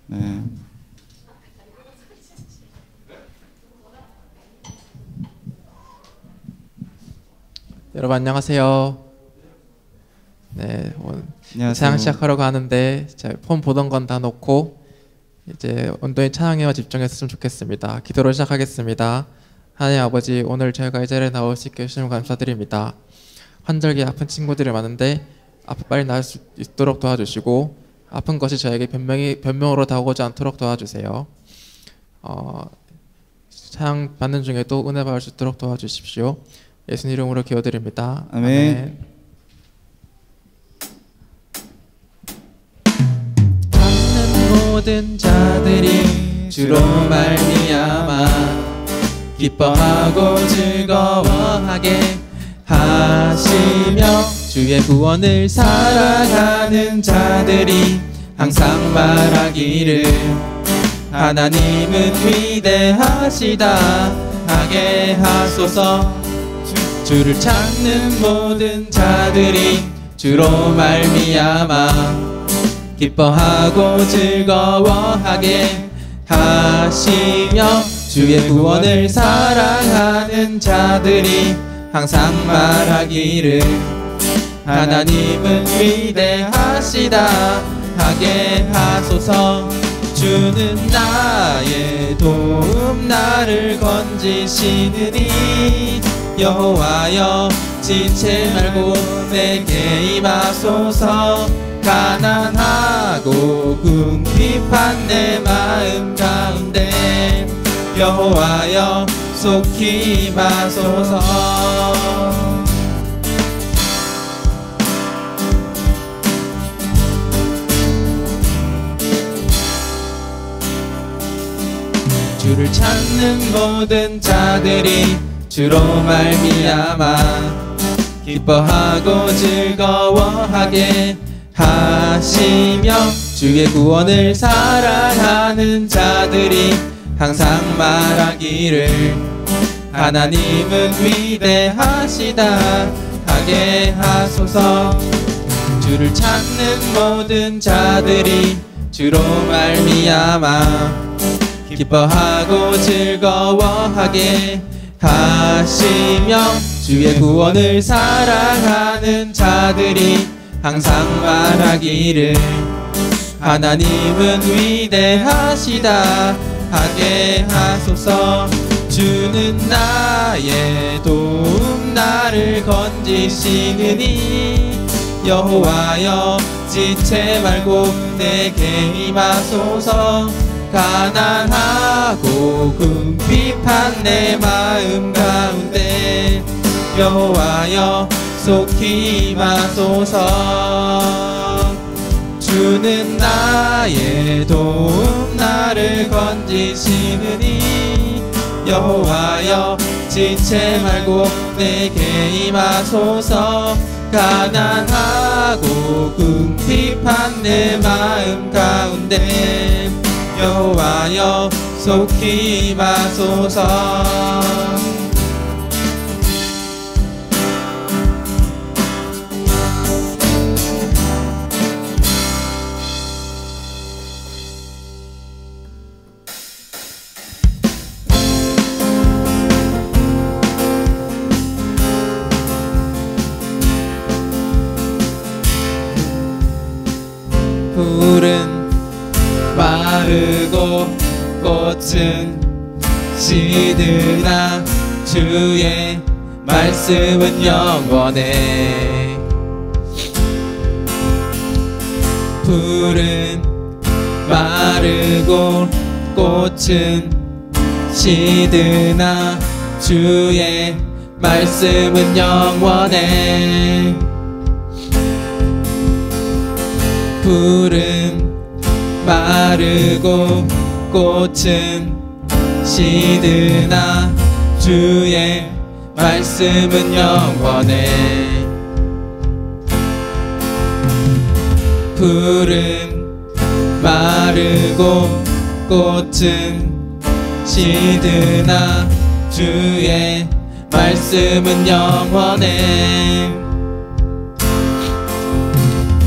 네. 여러분 안녕하세요. 네, 오늘 안녕하세요. 찬양 시작하려고 하는데 폰 보던 건 다 놓고 이제 온전히 찬양에만 집중했으면 좋겠습니다. 기도로 시작하겠습니다. 하나님 아버지, 오늘 저희가 이 자리에 나올 수 있게 해주시면 감사드립니다. 환절기 아픈 친구들이 많은데 빨리 나을 수 있도록 도와주시고, 아픈 것이 저에게 변명으로 다가오지 않도록 도와주세요. 찬양 받는 중에도 은혜 받을 수 있도록 도와주십시오. 예수님 이름으로 기도드립니다. 아멘. 받는 모든 자들이 주로 말미암아 기뻐하고 즐거워하게 하시며, 주의 구원을 살아가는 자들이 항상 말하기를 하나님은 위대하시다 하게 하소서. 주를 찾는 모든 자들이 주로 말미암아 기뻐하고 즐거워하게 하시며, 주의 구원을 사랑하는 자들이 항상 말하기를 하나님은 위대하시다 하게 하소서. 주는 나의 도움, 나를 건지시느니 여호와여 지체 말고 내게 임하소서. 가난하고 궁핍한 내 마음 가운데 여호와여 속히 임하소서. 주를 찾는 모든 자들이 주로 말미암아 기뻐하고 즐거워하게 하시며, 주의 구원을 사랑하는 자들이 항상 말하기를 하나님은 위대하시다 하게 하소서. 주를 찾는 모든 자들이 주로 말미암아 기뻐하고 즐거워하게 하시며, 주의 구원을 사랑하는 자들이 항상 말하기를 하나님은 위대하시다 하게 하소서. 주는 나의 도움, 나를 건지시느니 여호와여 지체 말고 내게 임하소서. 가난하고 궁핍한 내 마음 가운데 여호와여 속히 임하소서. 주는 나의 도움, 나를 건지시느니 여호와여 지체 말고 내게 임하소서. 가난하고 궁핍한 내 마음 가운데 여호와여 속히 임하소서. 풀은 마르고 꽃은 시드나 주의 말씀은 영원해. 풀은 마르고 꽃은 시드나 주의 말씀은 영원해. 풀은 마르고 꽃은 시드나 주의 말씀은 영원해. 풀은 마르고 꽃은 시드나 주의 말씀은 영원해.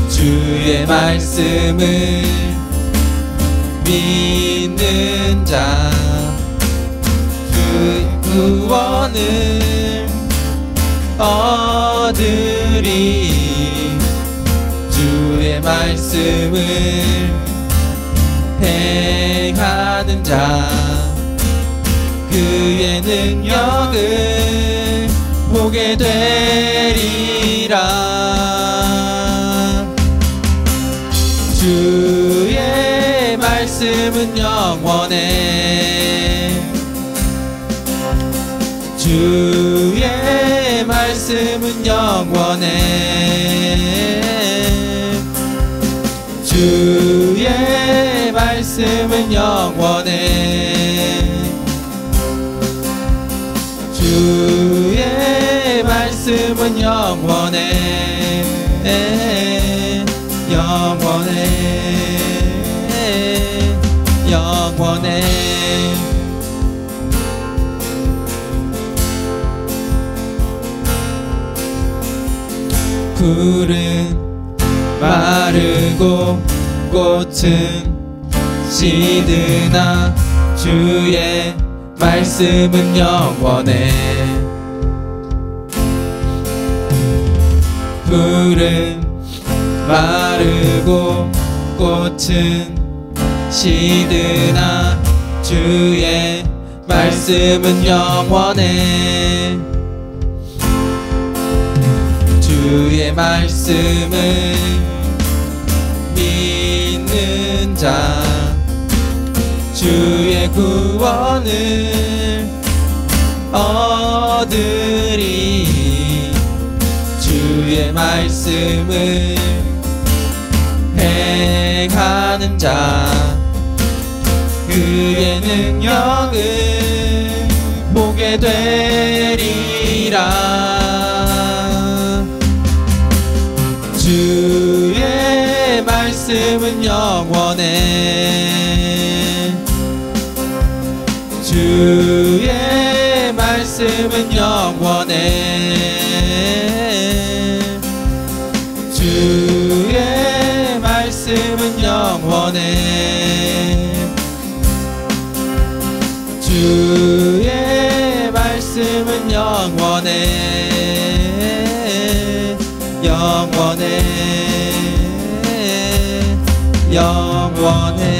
주의 말씀을 믿는 자 그 구원을 얻으리. 주의 말씀을 행하는 자 그의 능력을 보게 되리라. 주의 말씀은 영원해. 주의 말씀은 영원해. 주의 말씀은 영원해. 주의 말씀은 영원해. 영원해. 영원해. 풀은 마르고 꽃은 시드나 주의 말씀은 영원해. 풀은 마르고 꽃은 시드나 주의 말씀은 영원해. 주의 말씀을 믿는 자 주의 구원을 얻으리. 주의 말씀을 행하는 자 그의 능력을 보게 되리라. 주의 말씀은 영원해. 주의 말씀은 영원해. 주의 말씀은 영원해. 주의 말씀은 영원해. 영원해. 영원해.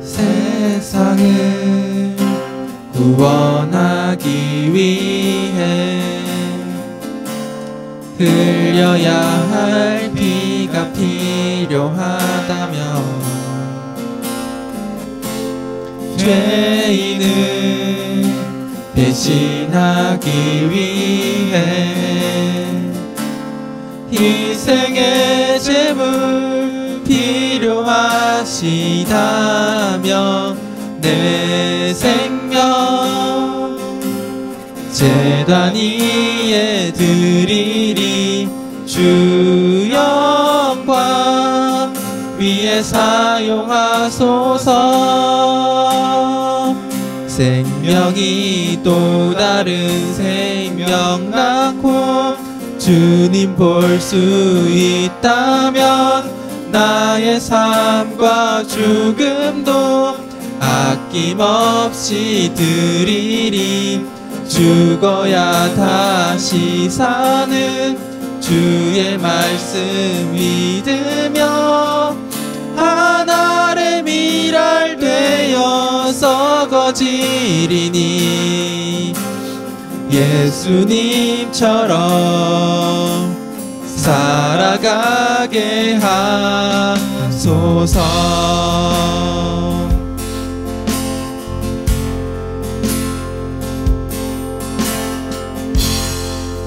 세상을 구원하기 위해 흘려야 할 피가 필요하다면 죄인을 대신하기 위해 희생의 제물 필요하시다면 내 생명 제단 위에 드리리. 주 영광 위에 사용하소서. 생명이 또 다른 생명 낳고 주님 볼 수 있다면 나의 삶과 죽음도 아낌없이 드리리. 죽어야 다시 사는 주의 말씀 믿으며 하늘의 미랄 되어서 거지리니 예수님처럼 살아가게 하소서.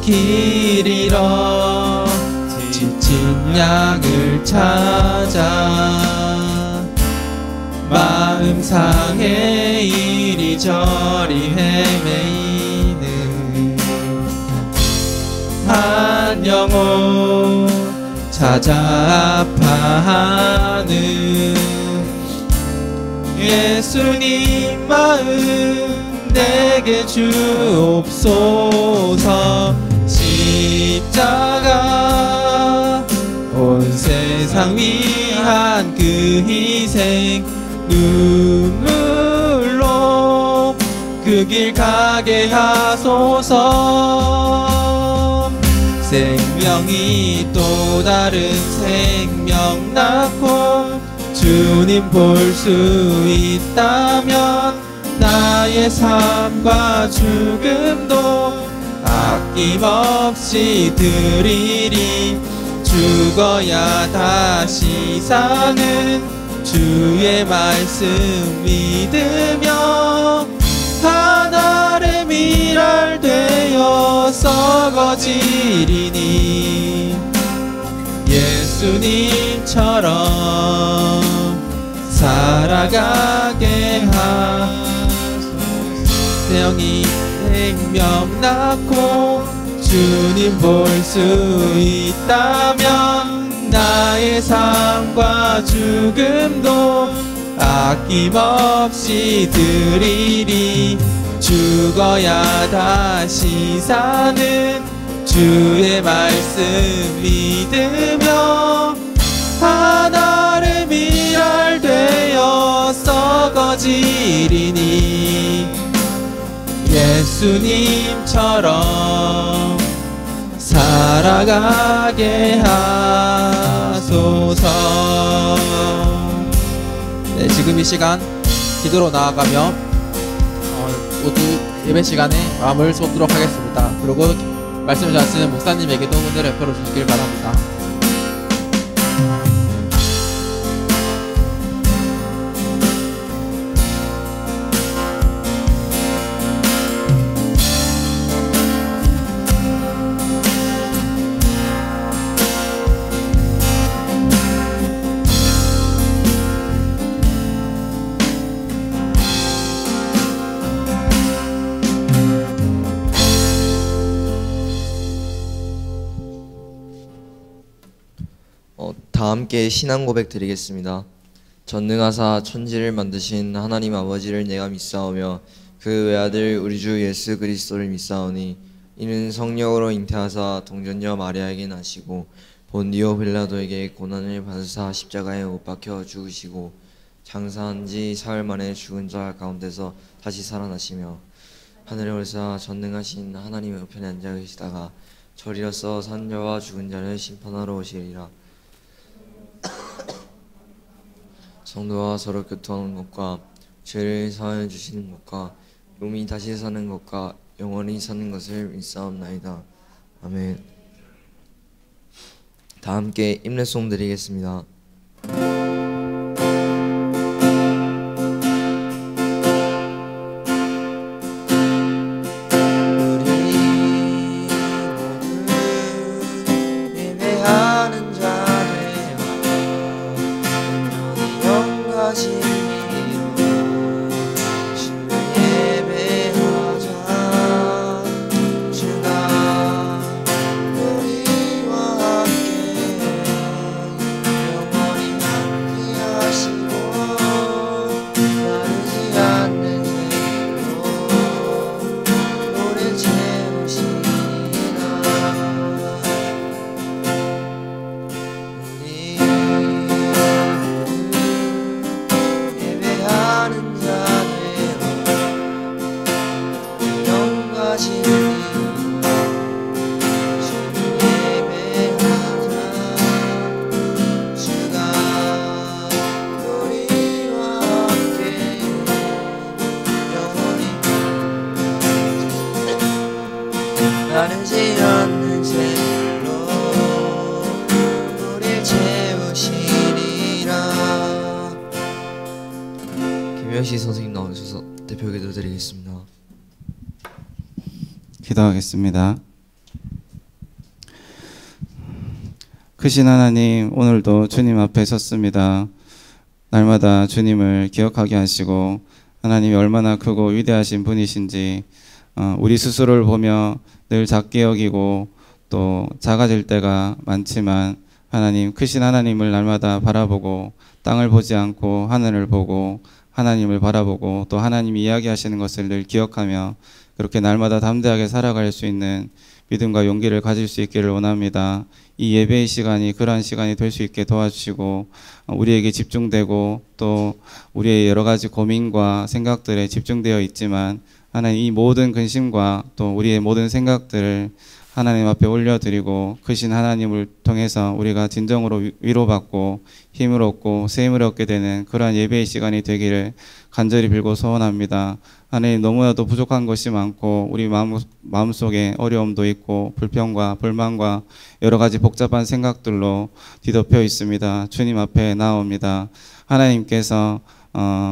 길 잃어 지친 양을 찾아 마음 상해 이리저리 헤매이는 한 영혼 사자 아파하는 예수님 마음 내게 주옵소서. 십자가 온 세상 위한 그 희생 눈물로 그 길 가게 하소서. 생명이 또 다른 생명 낳고 주님 볼 수 있다면 나의 삶과 죽음도 아낌없이 드리리. 죽어야 다시 사는 주의 말씀 믿으며 하늘의 미랄 되어 썩어지리니 예수님처럼 살아가게 하소서. 영이 생명 낳고 주님 볼 수 있다면 나의 삶과 죽음도 아낌없이 드리리. 죽어야 다시 사는 주의 말씀 믿으며 하늘의 미랄 되어 썩어지리니 예수님처럼 살아가게 하소서. 네, 지금 이 시간 기도로 나아가며 모두 예배 시간에 마음을 쏟도록 하겠습니다. 그리고 말씀을 잘 쓰는 목사님에게도 은혜를 베풀어 주시길 바랍니다. 다 함께 신앙 고백 드리겠습니다. 전능하사 천지를 만드신 하나님 아버지를 내가 믿사오며 그 외아들 우리 주 예수 그리스도를 믿사오니 이는 성령으로 잉태하사 동전녀 마리아에게 나시고 본디오 빌라도에게 고난을 받으사 십자가에 못 박혀 죽으시고 장사한 지 사흘 만에 죽은 자 가운데서 다시 살아나시며 하늘에 올사 전능하신 하나님의 우편에 앉아 계시다가 저리로서 산 자와 죽은 자를 심판하러 오시리라. 성도와 서로 교통하는 것과 죄를 사하여 주시는 것과 몸이 다시 사는 것과 영원히 사는 것을 믿사옵나이다. 아멘. 다 함께 임례송 드리겠습니다. 마르지 않는 샘으로 우릴 채우시리라. 김현식 선생님 나오셔서 대표 기도 드리겠습니다. 기도하겠습니다. 크신 하나님, 오늘도 주님 앞에 섰습니다. 날마다 주님을 기억하게 하시고 하나님이 얼마나 크고 위대하신 분이신지 우리 스스로를 보며 늘 작게 여기고 또 작아질 때가 많지만 하나님, 크신 하나님을 날마다 바라보고 땅을 보지 않고 하늘을 보고 하나님을 바라보고 또 하나님이 이야기하시는 것을 늘 기억하며 그렇게 날마다 담대하게 살아갈 수 있는 믿음과 용기를 가질 수 있기를 원합니다. 이 예배의 시간이 그러한 시간이 될 수 있게 도와주시고 우리에게 집중되고 또 우리의 여러 가지 고민과 생각들에 집중되어 있지만 하나님 이 모든 근심과 또 우리의 모든 생각들을 하나님 앞에 올려드리고 크신 하나님을 통해서 우리가 진정으로 위로받고 힘을 얻고 새 힘을 얻게 되는 그러한 예배의 시간이 되기를 간절히 빌고 소원합니다. 하나님, 너무나도 부족한 것이 많고 우리 마음속에 어려움도 있고 불평과 불만과 여러 가지 복잡한 생각들로 뒤덮여 있습니다. 주님 앞에 나옵니다. 하나님께서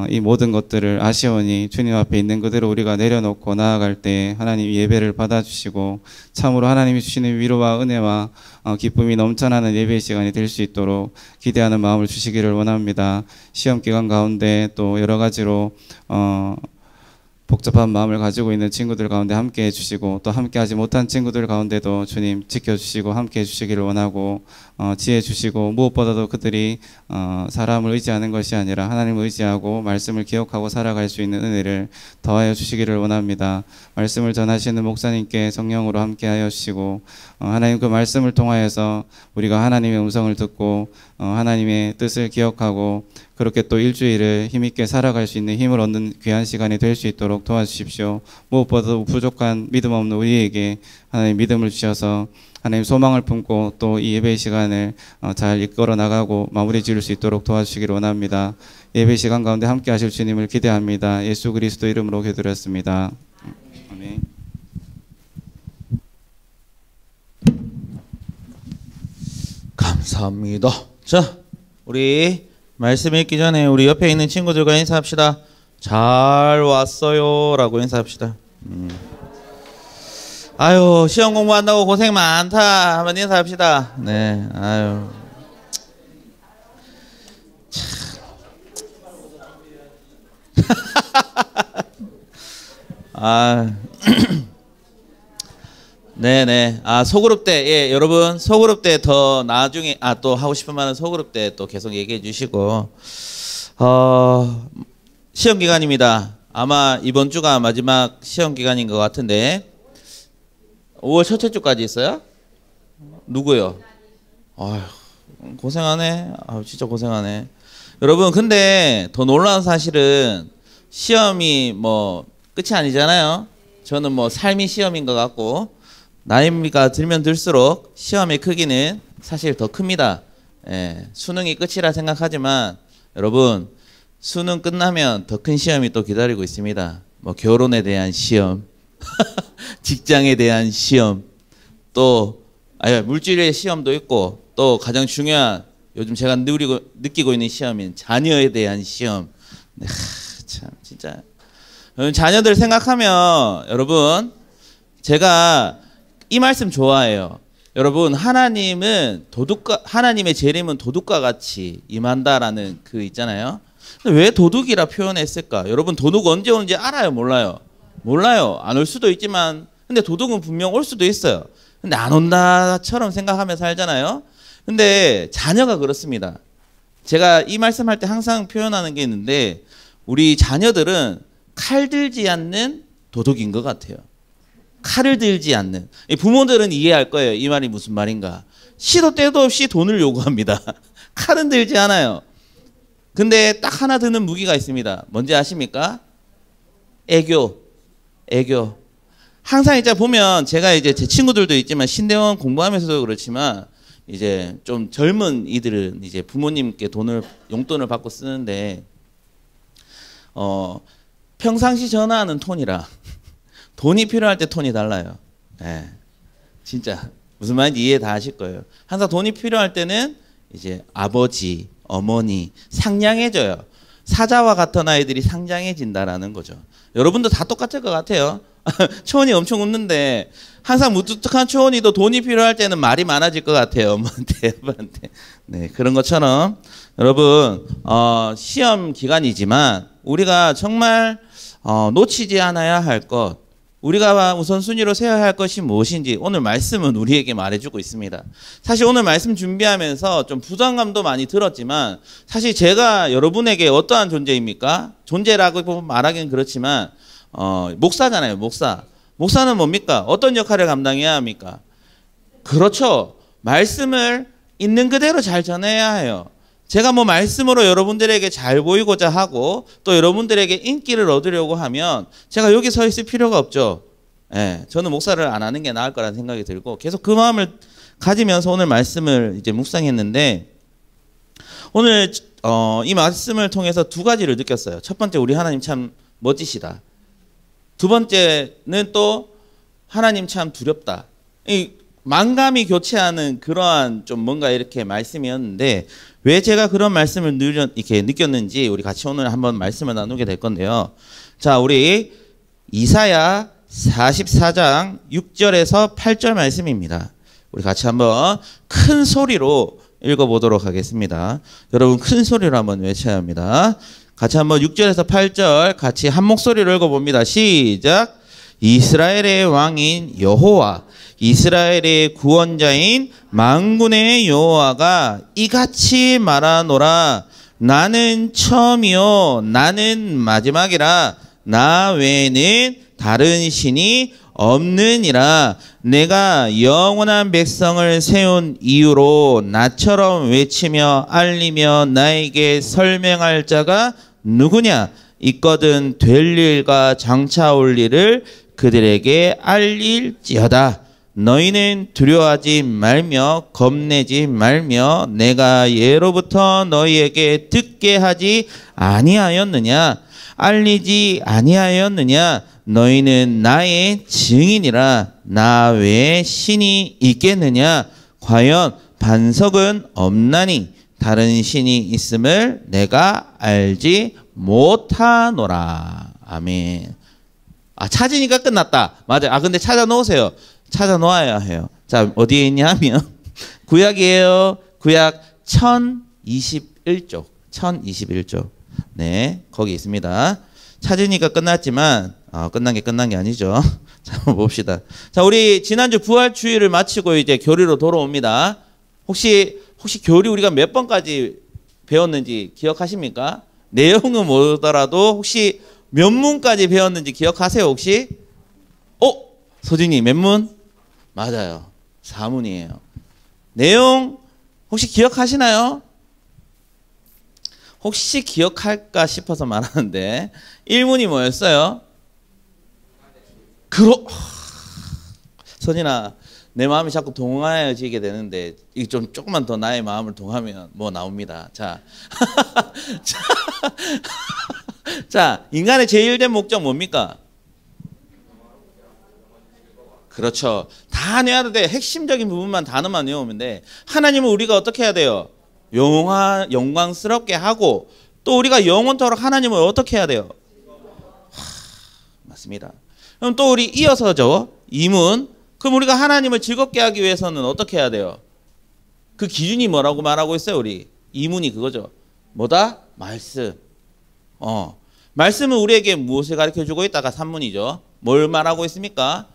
이 모든 것들을 아시오니 주님 앞에 있는 그대로 우리가 내려놓고 나아갈 때 하나님 예배를 받아주시고 참으로 하나님이 주시는 위로와 은혜와 기쁨이 넘쳐나는 예배의 시간이 될 수 있도록 기대하는 마음을 주시기를 원합니다. 시험 기간 가운데 또 여러 가지로 복잡한 마음을 가지고 있는 친구들 가운데 함께 해주시고 또 함께 하지 못한 친구들 가운데도 주님 지켜주시고 함께 해주시기를 원하고 지혜 주시고 무엇보다도 그들이 사람을 의지하는 것이 아니라 하나님을 의지하고 말씀을 기억하고 살아갈 수 있는 은혜를 더하여 주시기를 원합니다. 말씀을 전하시는 목사님께 성령으로 함께 하여 주시고 하나님 그 말씀을 통하여서 우리가 하나님의 음성을 듣고 하나님의 뜻을 기억하고 그렇게 또 일주일을 힘있게 살아갈 수 있는 힘을 얻는 귀한 시간이 될 수 있도록 도와주십시오. 무엇보다도 부족한 믿음 없는 우리에게 하나님 믿음을 주셔서 하나님 소망을 품고 또 이 예배 시간을 잘 이끌어 나가고 마무리 지을 수 있도록 도와주시기를 원합니다. 예배 시간 가운데 함께 하실 주님을 기대합니다. 예수 그리스도 이름으로 기도드렸습니다. 아멘. 감사합니다. 자, 우리 말씀 읽기 전에 우리 옆에 있는 친구들과 인사합시다. 잘 왔어요 라고 인사합시다. 아유, 시험 공부한다고 고생 많다 한번 인사합시다. 네, 아유. 아, 네네. 아, 소그룹 때, 예, 여러분, 소그룹 때 더 나중에, 또 하고 싶은 말은 소그룹 때 또 계속 얘기해 주시고, 시험 기간입니다. 아마 이번 주가 마지막 시험 기간인 것 같은데, 5월 첫째 주까지 있어요? 누구요? 아휴, 고생하네. 진짜 고생하네. 여러분, 근데 더 놀라운 사실은 시험이 뭐 끝이 아니잖아요. 저는 뭐 삶이 시험인 것 같고, 나이가 들면 들수록 시험의 크기는 사실 더 큽니다. 예, 수능이 끝이라 생각하지만 여러분, 수능 끝나면 더 큰 시험이 또 기다리고 있습니다. 뭐 결혼에 대한 시험, 직장에 대한 시험, 또 물질의 시험도 있고, 또 가장 중요한 요즘 제가 느끼고 있는 시험인 자녀에 대한 시험. 네, 참 진짜 자녀들 생각하면 여러분, 제가 이 말씀 좋아해요. 여러분, 하나님의 재림은 도둑과 같이 임한다라는 그 있잖아요. 근데 왜 도둑이라 표현했을까? 여러분, 도둑 언제 오는지 알아요? 몰라요? 몰라요. 안 올 수도 있지만, 근데 도둑은 분명 올 수도 있어요. 근데 안 온다처럼 생각하며 살잖아요. 근데 자녀가 그렇습니다. 제가 이 말씀할 때 항상 표현하는 게 있는데, 우리 자녀들은 칼 들지 않는 도둑인 것 같아요. 칼을 들지 않는. 부모들은 이해할 거예요. 이 말이 무슨 말인가. 시도 때도 없이 돈을 요구합니다. 칼은 들지 않아요. 근데 딱 하나 드는 무기가 있습니다. 뭔지 아십니까? 애교. 항상 이제 보면 제가 이제 제 친구들도 있지만 신대원 공부하면서도 그렇지만 이제 좀 젊은 이들은 이제 부모님께 용돈을 받고 쓰는데 평상시 전화하는 톤이라 돈이 필요할 때 톤이 달라요. 네. 진짜 무슨 말인지 이해 다 하실 거예요. 항상 돈이 필요할 때는 이제 아버지, 어머니 상냥해져요. 사자와 같은 아이들이 상냥해진다라는 거죠. 여러분도 다 똑같을 것 같아요. 초원이 엄청 웃는데 항상 무뚝뚝한 초원이도 돈이 필요할 때는 말이 많아질 것 같아요. 엄마한테, 아빠한테. 네, 그런 것처럼 여러분, 시험 기간이지만 우리가 정말 놓치지 않아야 할 것, 우리가 우선순위로 세워야 할 것이 무엇인지 오늘 말씀은 우리에게 말해주고 있습니다. 사실 오늘 말씀 준비하면서 좀 부담감도 많이 들었지만 사실 제가 여러분에게 어떠한 존재입니까? 존재라고 말하기는 그렇지만 목사잖아요. 목사. 목사는 뭡니까? 어떤 역할을 감당해야 합니까? 그렇죠. 말씀을 있는 그대로 잘 전해야 해요. 제가 뭐 말씀으로 여러분들에게 잘 보이고자 하고 또 여러분들에게 인기를 얻으려고 하면 제가 여기 서 있을 필요가 없죠. 예, 저는 목사를 안 하는 게 나을 거라는 생각이 들고 계속 그 마음을 가지면서 오늘 말씀을 이제 묵상했는데 오늘 이 말씀을 통해서 두 가지를 느꼈어요. 첫 번째, 우리 하나님 참 멋지시다. 두 번째는 또 하나님 참 두렵다. 이 만감이 교체하는 그러한 좀 뭔가 이렇게 말씀이었는데 왜 제가 그런 말씀을 이렇게 느꼈는지 우리 같이 오늘 한번 말씀을 나누게 될 건데요. 자, 우리 이사야 44장 6절에서 8절 말씀입니다. 우리 같이 한번 큰 소리로 읽어보도록 하겠습니다. 여러분 큰 소리로 한번 외쳐야 합니다. 같이 한번 6절에서 8절 같이 한 목소리로 읽어봅니다. 시작. 이스라엘의 왕인 여호와, 이스라엘의 구원자인 만군의 여호와가 이같이 말하노라. 나는 처음이요 나는 마지막이라. 나 외에는 다른 신이 없느니라. 내가 영원한 백성을 세운 이유로 나처럼 외치며 알리며 나에게 설명할 자가 누구냐? 있거든 될 일과 장차 올 일을 그들에게 알릴지어다. 너희는 두려워하지 말며 겁내지 말며 내가 예로부터 너희에게 듣게 하지 아니하였느냐? 알리지 아니하였느냐? 너희는 나의 증인이라. 나 외에 신이 있겠느냐? 과연 반석은 없나니 다른 신이 있음을 내가 알지 못하노라. 아멘. 찾으니까 끝났다. 맞아요. 근데 찾아 놓으세요. 찾아 놓아야 해요. 자, 어디에 있냐면 구약이에요. 구약 1021쪽. 1021쪽. 네, 거기 있습니다. 찾으니까 끝났지만 끝난 게 아니죠. 자, 한번 봅시다. 자, 우리 지난주 부활주의를 마치고 이제 교리로 돌아옵니다. 혹시 교리 우리가 몇 번까지 배웠는지 기억하십니까? 내용은 모르더라도 혹시 몇 문까지 배웠는지 기억하세요, 혹시? 서진이 몇 문? 맞아요. 4문이에요. 내용 혹시 기억하시나요? 혹시 기억할까 싶어서 말하는데 1문이 뭐였어요? 서진아, 내 마음이 자꾸 동하여지게 되는데 이게 좀 조금만 더 나의 마음을 동하면 뭐 나옵니다. 자, 자, 인간의 제일된 목적 뭡니까? 그렇죠. 다 외워도 돼. 핵심적인 부분만 단어만 외우면 돼. 하나님은 우리가 어떻게 해야 돼요? 영광스럽게 하고 또 우리가 영원토록 하나님을 어떻게 해야 돼요? 맞습니다. 그럼 또 우리 이어서죠. 2문. 그럼 우리가 하나님을 즐겁게 하기 위해서는 어떻게 해야 돼요? 그 기준이 뭐라고 말하고 있어요, 우리? 2문이 그거죠. 뭐다? 말씀. 말씀은 우리에게 무엇을 가르쳐주고 있다가 3문이죠. 뭘 말하고 있습니까?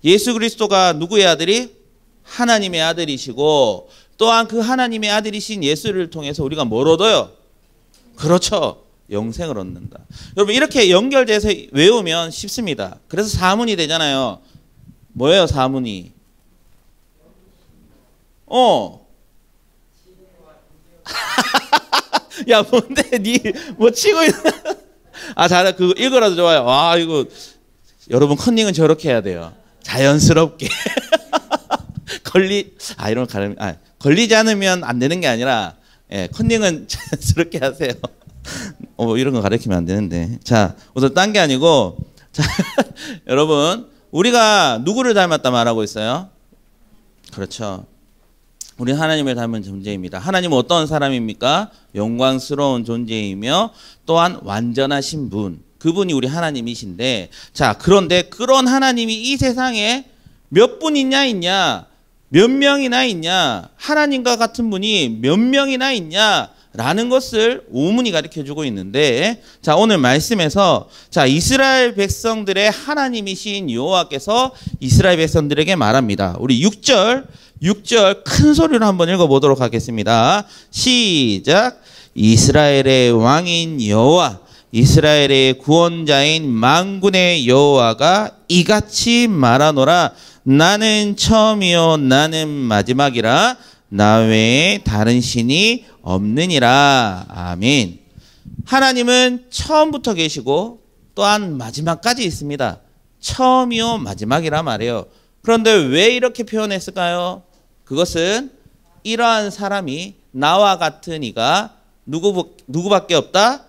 예수 그리스도가 누구의 아들이? 하나님의 아들이시고 또한 그 하나님의 아들이신 예수를 통해서 우리가 뭘 얻어요? 그렇죠. 영생을 얻는다. 여러분 이렇게 연결돼서 외우면 쉽습니다. 그래서 4문이 되잖아요. 뭐예요 4문이? 야 뭔데 니 뭐 치고 있는 잘 그거 읽어라도 좋아요. 이거 여러분 컨닝은 저렇게 해야 돼요. 자연스럽게 걸리지 않으면 안 되는 게 아니라 컨닝은 자연스럽게 하세요. 이런 거 가르치면 안 되는데. 자, 우선 딴 게 아니고 자, 여러분 우리가 누구를 닮았다 말하고 있어요? 그렇죠. 우리 하나님을 닮은 존재입니다. 하나님은 어떤 사람입니까? 영광스러운 존재이며 또한 완전하신 분. 그분이 우리 하나님이신데 자 그런데 그런 하나님이 이 세상에 몇 분이냐 있냐? 몇 명이나 있냐? 하나님과 같은 분이 몇 명이나 있냐? 라는 것을 오문이 가르쳐주고 있는데, 자, 오늘 말씀에서, 자, 이스라엘 백성들의 하나님이신 여호와께서 이스라엘 백성들에게 말합니다. 우리 6절 큰 소리로 한번 읽어보도록 하겠습니다. 시작. 이스라엘의 왕인 여호와, 이스라엘의 구원자인 만군의 여호와가 이같이 말하노라. 나는 처음이요 나는 마지막이라. 나 외에 다른 신이 없느니라. 아멘. 하나님은 처음부터 계시고 또한 마지막까지 있습니다. 처음이요 마지막이라 말해요. 그런데 왜 이렇게 표현했을까요? 그것은 이러한 사람이 나와 같은 이가 누구밖에 없다?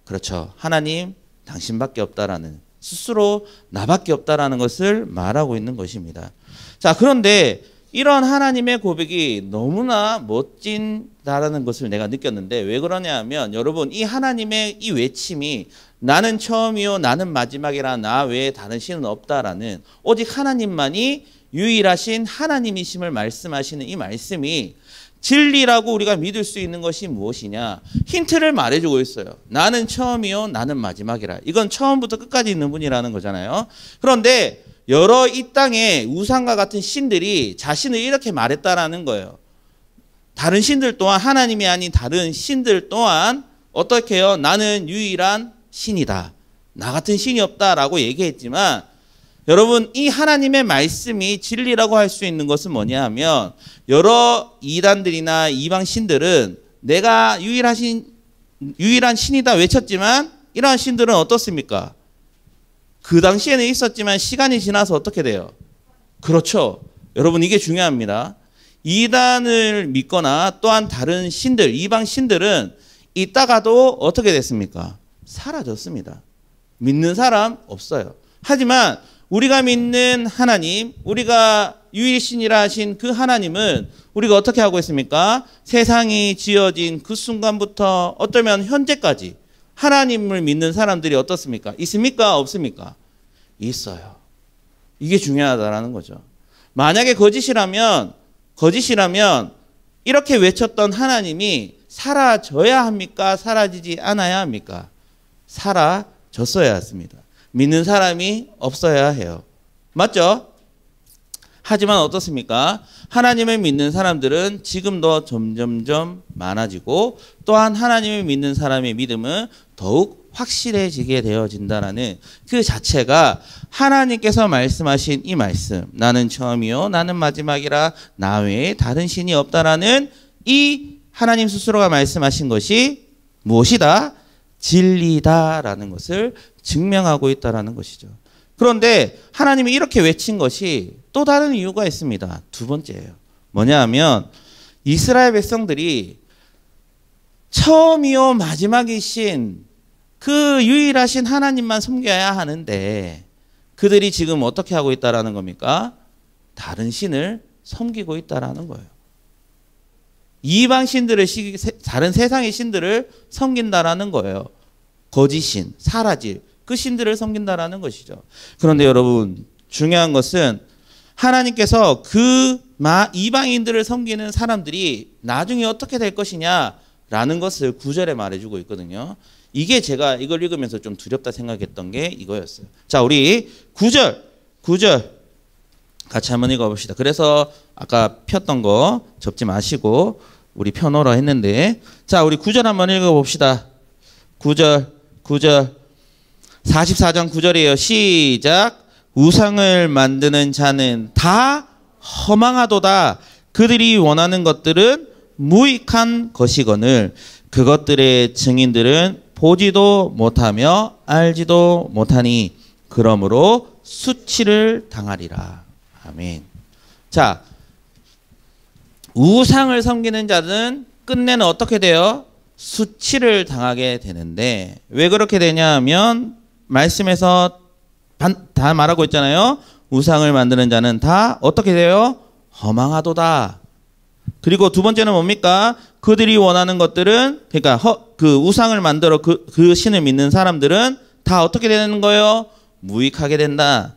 그렇죠. 하나님 당신밖에 없다라는, 스스로 나밖에 없다라는 것을 말하고 있는 것입니다. 자, 그런데 이런 하나님의 고백이 너무나 멋진다라는 것을 내가 느꼈는데, 왜 그러냐 하면, 여러분, 이 하나님의 이 외침이 나는 처음이요 나는 마지막이라 나 외에 다른 신은 없다라는, 오직 하나님만이 유일하신 하나님이심을 말씀하시는 이 말씀이 진리라고 우리가 믿을 수 있는 것이 무엇이냐? 힌트를 말해주고 있어요. 나는 처음이요 나는 마지막이라. 이건 처음부터 끝까지 있는 분이라는 거잖아요. 그런데 여러 이 땅에 우상과 같은 신들이 자신을 이렇게 말했다라는 거예요. 다른 신들 또한, 하나님이 아닌 다른 신들 또한 어떻게 해요? 나는 유일한 신이다. 나 같은 신이 없다라고 얘기했지만, 여러분, 이 하나님의 말씀이 진리라고 할 수 있는 것은 뭐냐 하면, 여러 이단들이나 이방 신들은 내가 유일한 신이다 외쳤지만, 이러한 신들은 어떻습니까? 그 당시에는 있었지만 시간이 지나서 어떻게 돼요? 그렇죠. 여러분, 이게 중요합니다. 이단을 믿거나 또한 다른 신들, 이방 신들은 있다가도 어떻게 됐습니까? 사라졌습니다. 믿는 사람 없어요. 하지만 우리가 믿는 하나님, 우리가 유일신이라 하신 그 하나님은 우리가 어떻게 하고 있습니까? 세상이 지어진 그 순간부터 어쩌면 현재까지 하나님을 믿는 사람들이 어떻습니까? 있습니까? 없습니까? 있어요. 이게 중요하다라는 거죠. 만약에 거짓이라면 이렇게 외쳤던 하나님이 사라져야 합니까? 사라지지 않아야 합니까? 사라졌어야 했습니다. 믿는 사람이 없어야 해요. 맞죠? 하지만 어떻습니까? 하나님을 믿는 사람들은 지금도 점점점 많아지고, 또한 하나님을 믿는 사람의 믿음은 더욱 확실해지게 되어진다라는 그 자체가 하나님께서 말씀하신 이 말씀, 나는 처음이요 나는 마지막이라 나 외에 다른 신이 없다라는 이 하나님 스스로가 말씀하신 것이 무엇이다? 진리다라는 것을 증명하고 있다라는 것이죠. 그런데 하나님이 이렇게 외친 것이 또 다른 이유가 있습니다. 두 번째예요. 뭐냐 하면, 이스라엘 백성들이 처음이요 마지막이신 그 유일하신 하나님만 섬겨야 하는데, 그들이 지금 어떻게 하고 있다라는 겁니까? 다른 신을 섬기고 있다라는 거예요. 이방 신들을, 다른 세상의 신들을 섬긴다라는 거예요. 거짓신, 사라질 그 신들을 섬긴다라는 것이죠. 그런데 여러분, 중요한 것은 하나님께서 그 이방인들을 섬기는 사람들이 나중에 어떻게 될 것이냐라는 것을 9절에 말해주고 있거든요. 이게 제가 이걸 읽으면서 좀 두렵다 생각했던 게 이거였어요. 자, 우리 9절 같이 한번 읽어봅시다. 그래서 아까 폈던 거 접지 마시고 우리 펴놓으라 했는데, 자, 우리 9절 한번 읽어봅시다. 9절 44장 9절이에요. 시작. 우상을 만드는 자는 다 허망하도다. 그들이 원하는 것들은 무익한 것이거늘 그것들의 증인들은 보지도 못하며 알지도 못하니 그러므로 수치를 당하리라. 아멘. 자, 우상을 섬기는 자는 끝내는 어떻게 돼요? 수치를 당하게 되는데, 왜 그렇게 되냐 하면 말씀에서 다 말하고 있잖아요. 우상을 만드는 자는 다 어떻게 돼요? 허망하도다. 그리고 두 번째는 뭡니까? 그들이 원하는 것들은, 그러니까 그 우상을 만들어 그 신을 믿는 사람들은 다 어떻게 되는 거예요? 무익하게 된다.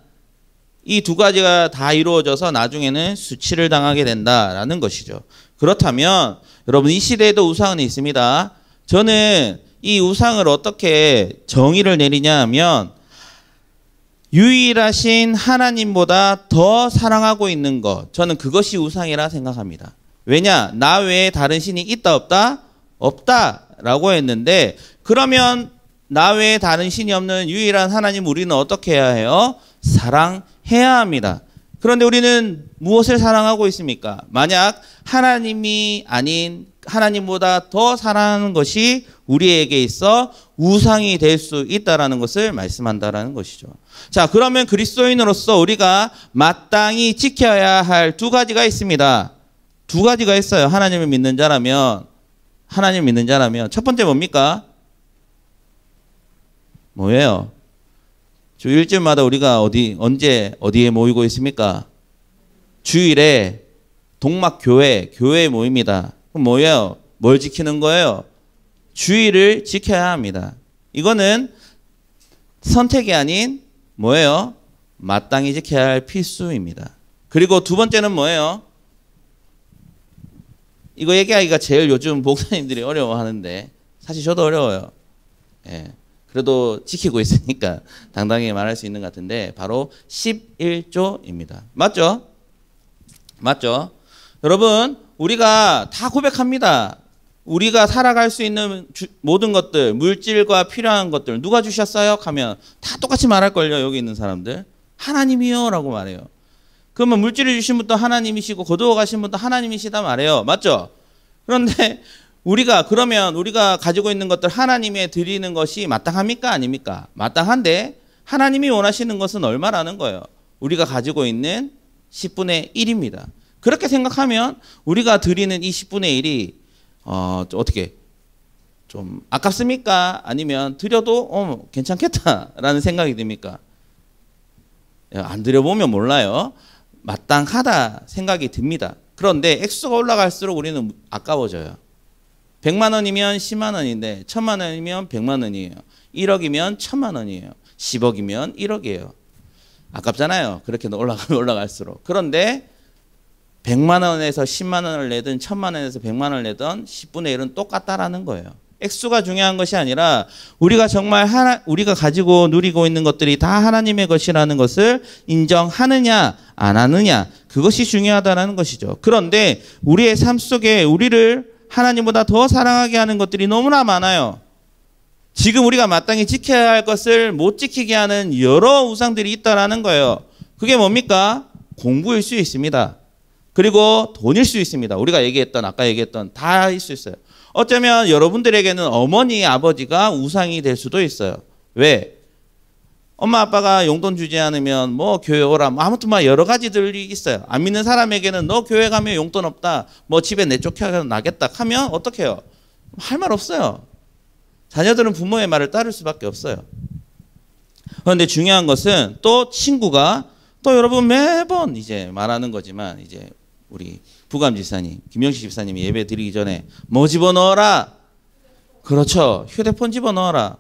이 두 가지가 다 이루어져서 나중에는 수치를 당하게 된다라는 것이죠. 그렇다면 여러분 이 시대에도 우상은 있습니다. 저는 이 우상을 어떻게 정의를 내리냐 하면 유일하신 하나님보다 더 사랑하고 있는 것, 저는 그것이 우상이라 생각합니다. 왜냐? 나 외에 다른 신이 있다 없다? 없다라고 했는데, 그러면 나 외에 다른 신이 없는 유일한 하나님 우리는 어떻게 해야 해요? 사랑해야 합니다. 그런데 우리는 무엇을 사랑하고 있습니까? 만약 하나님이 아닌 하나님보다 더 사랑하는 것이 우리에게 있어 우상이 될 수 있다라는 것을 말씀한다라는 것이죠. 자, 그러면 그리스도인으로서 우리가 마땅히 지켜야 할 두 가지가 있습니다. 두 가지가 있어요. 하나님을 믿는 자라면 첫 번째 뭡니까? 뭐예요? 주 일주일마다 우리가 어디에 모이고 있습니까? 주일에 동막교회에 모입니다. 그럼 뭐예요? 뭘 지키는 거예요? 주일을 지켜야 합니다. 이거는 선택이 아닌 뭐예요? 마땅히 지켜야 할 필수입니다. 그리고 두 번째는 뭐예요? 이거 얘기하기가 제일 요즘 목사님들이 어려워하는데 사실 저도 어려워요. 예. 그래도 지키고 있으니까 당당히 말할 수 있는 것 같은데 바로 11조입니다. 맞죠? 맞죠? 여러분 우리가 다 고백합니다. 우리가 살아갈 수 있는 모든 것들, 물질과 필요한 것들 누가 주셨어요? 하면 다 똑같이 말할걸요. 여기 있는 사람들. 하나님이요 라고 말해요. 그러면 물질을 주신 분도 하나님이시고 거두어 가신 분도 하나님이시다 말해요. 맞죠? 그런데 우리가 가지고 있는 것들 하나님에 드리는 것이 마땅합니까? 아닙니까? 마땅한데 하나님이 원하시는 것은 얼마라는 거예요? 우리가 가지고 있는 10분의 1입니다. 그렇게 생각하면 우리가 드리는 이 10분의 1이 어떻게 좀 아깝습니까? 아니면 드려도 괜찮겠다라는 생각이 듭니까? 안 드려보면 몰라요. 마땅하다 생각이 듭니다. 그런데 액수가 올라갈수록 우리는 아까워져요. 100만 원이면 10만 원인데 1000만 원이면 100만 원이에요. 1억이면 1000만 원이에요. 10억이면 1억이에요. 아깝잖아요. 그렇게 올라갈수록. 그런데 100만 원에서 10만 원을 내든 1000만 원에서 100만 원을 내든 10분의 1은 똑같다라는 거예요. 액수가 중요한 것이 아니라 우리가 정말 우리가 가지고 누리고 있는 것들이 다 하나님의 것이라는 것을 인정하느냐 안 하느냐 그것이 중요하다는 것이죠. 그런데 우리의 삶 속에 우리를 하나님보다 더 사랑하게 하는 것들이 너무나 많아요. 지금 우리가 마땅히 지켜야 할 것을 못 지키게 하는 여러 우상들이 있다라는 거예요. 그게 뭡니까? 공부일 수 있습니다. 그리고 돈일 수 있습니다. 우리가 아까 얘기했던 다일 수 있어요. 어쩌면 여러분들에게는 어머니, 아버지가 우상이 될 수도 있어요. 왜? 엄마, 아빠가 용돈 주지 않으면 교회 오라. 아무튼 여러 가지들이 있어요. 안 믿는 사람에게는 너 교회 가면 용돈 없다. 집에 내쫓겨나겠다 하면 어떻게 해요? 할 말 없어요. 자녀들은 부모의 말을 따를 수밖에 없어요. 그런데 중요한 것은 또 친구가 또 여러분 매번 이제 말하는 거지만 이제 우리 부감 집사님, 김영식 집사님이 예배 드리기 전에 뭐 집어넣어라? 그렇죠. 휴대폰 집어넣어라.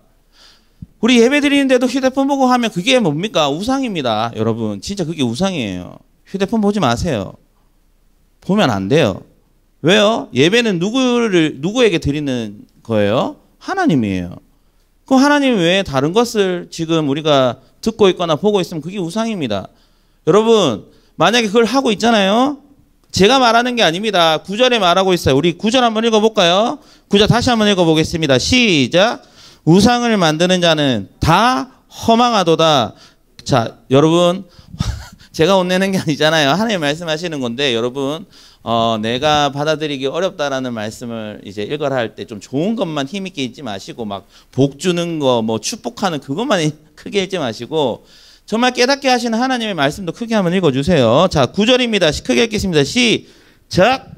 우리 예배 드리는데도 휴대폰 보고 하면 그게 뭡니까? 우상입니다. 여러분 진짜 그게 우상이에요. 휴대폰 보지 마세요. 보면 안 돼요. 왜요? 예배는 누구에게 드리는 거예요? 하나님이에요. 그럼 하나님 외에 다른 것을 지금 우리가 듣고 있거나 보고 있으면 그게 우상입니다. 여러분 만약에 그걸 하고 있잖아요. 제가 말하는 게 아닙니다. 9절에 말하고 있어요. 우리 9절 한번 읽어볼까요? 9절 다시 한번 읽어보겠습니다. 시작. 우상을 만드는 자는 다 허망하도다. 자, 여러분 제가 혼내는 게 아니잖아요. 하나님 말씀하시는 건데 여러분 내가 받아들이기 어렵다라는 말씀을 이제 읽어라 할 때 좀 좋은 것만 힘있게 읽지 마시고 막 복 주는 거 축복하는 그것만 크게 읽지 마시고 정말 깨닫게 하시는 하나님의 말씀도 크게 한번 읽어주세요. 자, 9절입니다. 크게 읽겠습니다. 시작.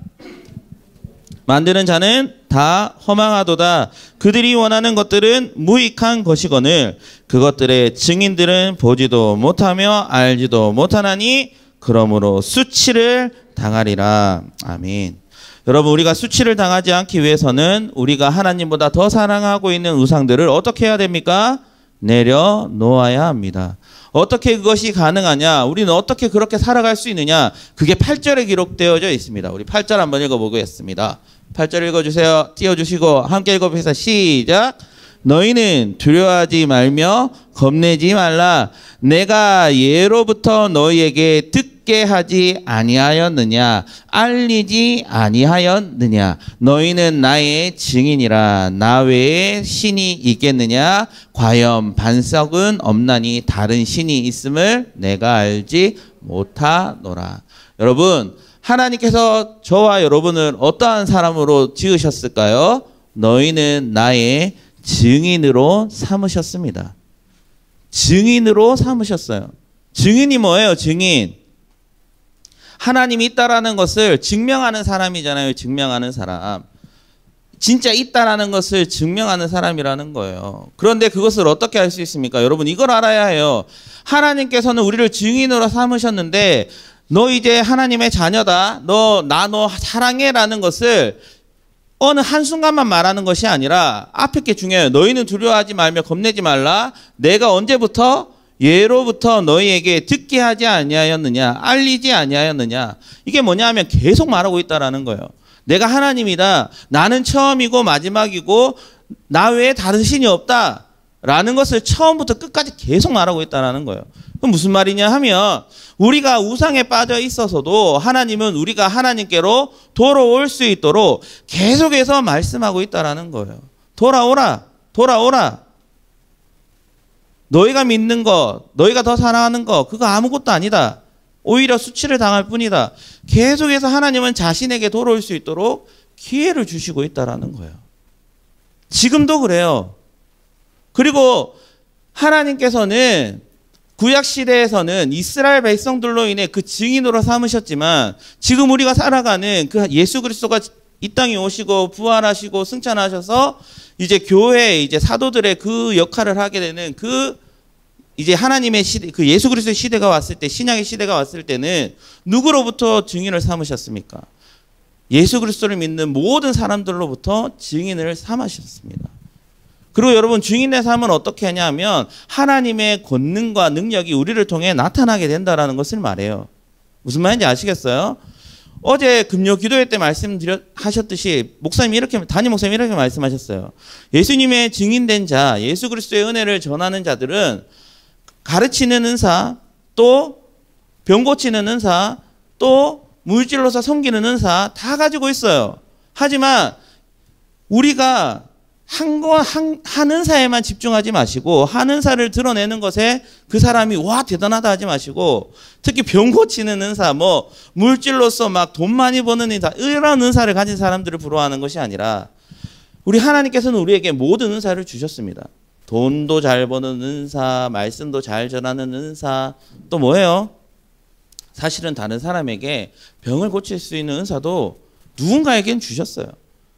만드는 자는 다 허망하도다. 그들이 원하는 것들은 무익한 것이거늘 그것들의 증인들은 보지도 못하며 알지도 못하나니 그러므로 수치를 당하리라. 아멘. 여러분 우리가 수치를 당하지 않기 위해서는 우리가 하나님보다 더 사랑하고 있는 우상들을 어떻게 해야 됩니까? 내려놓아야 합니다. 어떻게 그것이 가능하냐? 우리는 어떻게 그렇게 살아갈 수 있느냐? 그게 8절에 기록되어져 있습니다. 우리 8절 한번 읽어보겠습니다. 8절 읽어주세요. 띄워주시고 함께 읽어보세요. 시작. 너희는 두려워하지 말며 겁내지 말라. 내가 예로부터 너희에게 듣게 하지 아니하였느냐? 알리지 아니하였느냐? 너희는 나의 증인이라. 나 외에 신이 있겠느냐? 과연 반석은 없나니 다른 신이 있음을 내가 알지 못하노라. 여러분, 하나님께서 저와 여러분을 어떠한 사람으로 지으셨을까요? 너희는 나의 증인으로 삼으셨습니다. 증인으로 삼으셨어요. 증인이 뭐예요? 증인. 하나님이 있다라는 것을 증명하는 사람이잖아요. 증명하는 사람. 진짜 있다라는 것을 증명하는 사람이라는 거예요. 그런데 그것을 어떻게 할 수 있습니까? 여러분, 이걸 알아야 해요. 하나님께서는 우리를 증인으로 삼으셨는데 너 이제 하나님의 자녀다. 너 사랑해라는 것을 어느 한순간만 말하는 것이 아니라 앞에 게 중요해요. 너희는 두려워하지 말며 겁내지 말라. 내가 언제부터? 예로부터 너희에게 듣게 하지 아니하였느냐? 알리지 아니하였느냐? 이게 뭐냐 하면 계속 말하고 있다라는 거예요. 내가 하나님이다. 나는 처음이고 마지막이고 나 외에 다른 신이 없다. 라는 것을 처음부터 끝까지 계속 말하고 있다라는 거예요. 그럼 무슨 말이냐 하면 우리가 우상에 빠져 있어서도 하나님은 우리가 하나님께로 돌아올 수 있도록 계속해서 말씀하고 있다라는 거예요. 돌아오라. 돌아오라. 너희가 믿는 것, 너희가 더 사랑하는 것, 그거 아무것도 아니다. 오히려 수치를 당할 뿐이다. 계속해서 하나님은 자신에게 돌아올 수 있도록 기회를 주시고 있다라는 거예요. 지금도 그래요. 그리고 하나님께서는 구약 시대에서는 이스라엘 백성들로 인해 그 증인으로 삼으셨지만 지금 우리가 살아가는 그 예수 그리스도가 이 땅에 오시고 부활하시고 승천하셔서 이제 교회 이제 사도들의 그 역할을 하게 되는 그 이제 하나님의 시대, 그 예수 그리스도의 시대가 왔을 때, 신약의 시대가 왔을 때는 누구로부터 증인을 삼으셨습니까? 예수 그리스도를 믿는 모든 사람들로부터 증인을 삼으셨습니다. 그리고 여러분, 증인의 삶은 어떻게 하냐면 하나님의 권능과 능력이 우리를 통해 나타나게 된다라는 것을 말해요. 무슨 말인지 아시겠어요? 어제 금요 기도회 때 말씀하셨듯이 담임 목사님이 이렇게 말씀하셨어요. 예수님의 증인된 자, 예수 그리스도의 은혜를 전하는 자들은 가르치는 은사, 또 병 고치는 은사, 또 물질로서 섬기는 은사 다 가지고 있어요. 하지만 우리가 한 은사에만 집중하지 마시고 한 은사를 드러내는 것에 그 사람이 와 대단하다 하지 마시고 특히 병 고치는 은사, 뭐 물질로서 막 돈 많이 버는 은사, 이런 은사를 가진 사람들을 부러워하는 것이 아니라 우리 하나님께서는 우리에게 모든 은사를 주셨습니다. 돈도 잘 버는 은사, 말씀도 잘 전하는 은사, 또 뭐예요? 사실은 다른 사람에게 병을 고칠 수 있는 은사도 누군가에겐 주셨어요.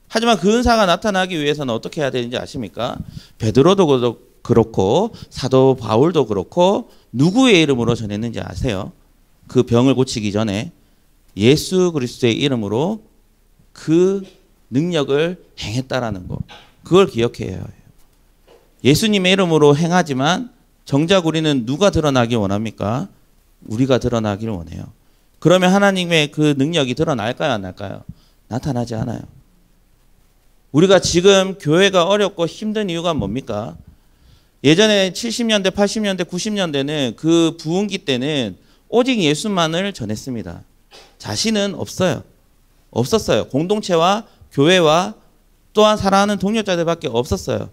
하지만 그 은사가 나타나기 위해서는 어떻게 해야 되는지 아십니까? 베드로도 그렇고 사도 바울도 그렇고 누구의 이름으로 전했는지 아세요? 그 병을 고치기 전에 예수 그리스도의 이름으로 그 능력을 행했다라는 거. 그걸 기억해야 해요. 예수님의 이름으로 행하지만 정작 우리는 누가 드러나길 원합니까? 우리가 드러나길 원해요. 그러면 하나님의 그 능력이 드러날까요? 안 날까요? 나타나지 않아요. 우리가 지금 교회가 어렵고 힘든 이유가 뭡니까? 예전에 70년대, 80년대, 90년대는 그 부흥기 때는 오직 예수만을 전했습니다. 자신은 없었어요. 공동체와 교회와 또한 사랑하는 동료자들밖에 없었어요.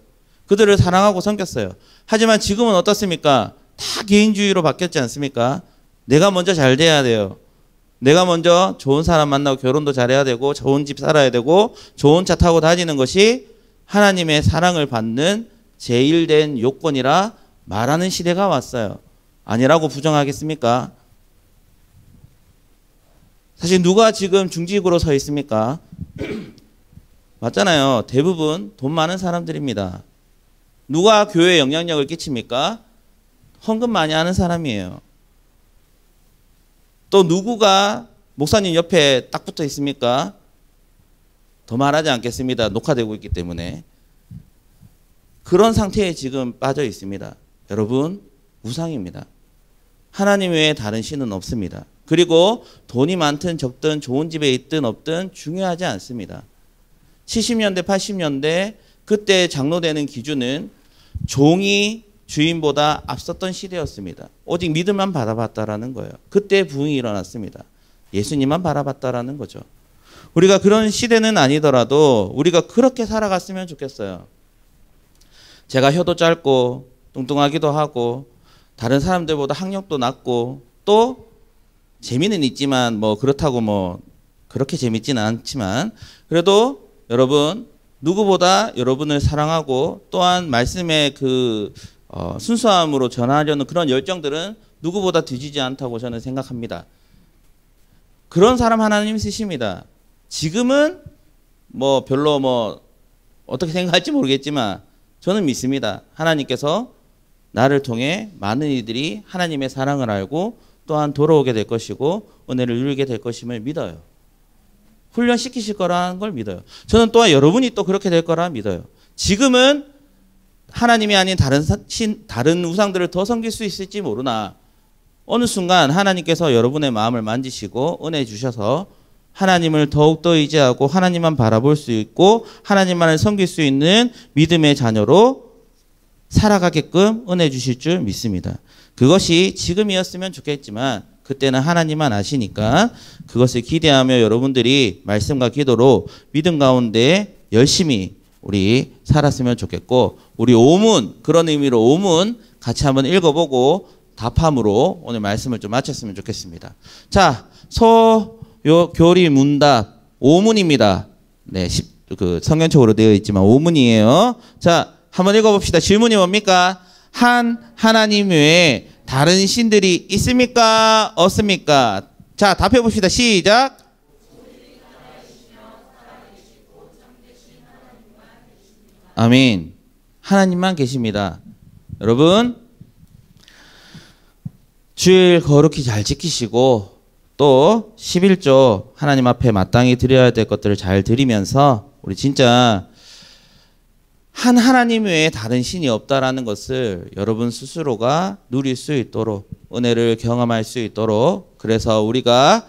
그들을 사랑하고 섬겼어요. 하지만 지금은 어떻습니까? 다 개인주의로 바뀌었지 않습니까? 내가 먼저 잘 돼야 돼요. 내가 먼저 좋은 사람 만나고 결혼도 잘해야 되고 좋은 집 살아야 되고 좋은 차 타고 다니는 것이 하나님의 사랑을 받는 제일된 요건이라 말하는 시대가 왔어요. 아니라고 부정하겠습니까? 사실 누가 지금 중직으로 서 있습니까? 맞잖아요. 대부분 돈 많은 사람들입니다. 누가 교회에 영향력을 끼칩니까? 헌금 많이 하는 사람이에요. 또 누구가 목사님 옆에 딱 붙어 있습니까? 더 말하지 않겠습니다. 녹화되고 있기 때문에. 그런 상태에 지금 빠져 있습니다. 여러분, 우상입니다. 하나님 외에 다른 신은 없습니다. 그리고 돈이 많든 적든 좋은 집에 있든 없든 중요하지 않습니다. 70년대, 80년대 그때 장로되는 기준은 종이 주인보다 앞섰던 시대였습니다. 오직 믿음만 바라봤다라는 거예요. 그때 부흥이 일어났습니다. 예수님만 바라봤다라는 거죠. 우리가 그런 시대는 아니더라도 우리가 그렇게 살아갔으면 좋겠어요. 제가 혀도 짧고 뚱뚱하기도 하고 다른 사람들보다 학력도 낮고 또 재미는 있지만 뭐 그렇다고 뭐 그렇게 재밌지는 않지만 그래도 여러분 누구보다 여러분을 사랑하고 또한 말씀의 그 순수함으로 전하려는 그런 열정들은 누구보다 뒤지지 않다고 저는 생각합니다. 그런 사람 하나님 쓰십니다. 지금은 뭐 별로 뭐 어떻게 생각할지 모르겠지만 저는 믿습니다. 하나님께서 나를 통해 많은 이들이 하나님의 사랑을 알고 또한 돌아오게 될 것이고 은혜를 누리게 될 것임을 믿어요. 훈련시키실 거라는 걸 믿어요. 저는 또한 여러분이 또 그렇게 될 거라 믿어요. 지금은 하나님이 아닌 다른 우상들을 더 섬길 수 있을지 모르나 어느 순간 하나님께서 여러분의 마음을 만지시고 은혜 주셔서 하나님을 더욱더 의지하고 하나님만 바라볼 수 있고 하나님만을 섬길 수 있는 믿음의 자녀로 살아가게끔 은혜 주실 줄 믿습니다. 그것이 지금이었으면 좋겠지만 그때는 하나님만 아시니까 그것을 기대하며 여러분들이 말씀과 기도로 믿음 가운데 열심히 우리 살았으면 좋겠고 우리 오문 그런 의미로 오문 같이 한번 읽어보고 답함으로 오늘 말씀을 좀 마쳤으면 좋겠습니다. 자, 교리 문답 오문입니다. 네, 성경책으로 되어 있지만 오문이에요. 자, 한번 읽어봅시다. 질문이 뭡니까? 하나님 외에 다른 신들이 있습니까? 없습니까? 자, 답해봅시다. 시작. 아멘. 하나님만 계십니다. 여러분, 주일 거룩히 잘 지키시고 또 11조 하나님 앞에 마땅히 드려야 될 것들을 잘 드리면서 우리 진짜 한 하나님 외에 다른 신이 없다라는 것을 여러분 스스로가 누릴 수 있도록 은혜를 경험할 수 있도록 그래서 우리가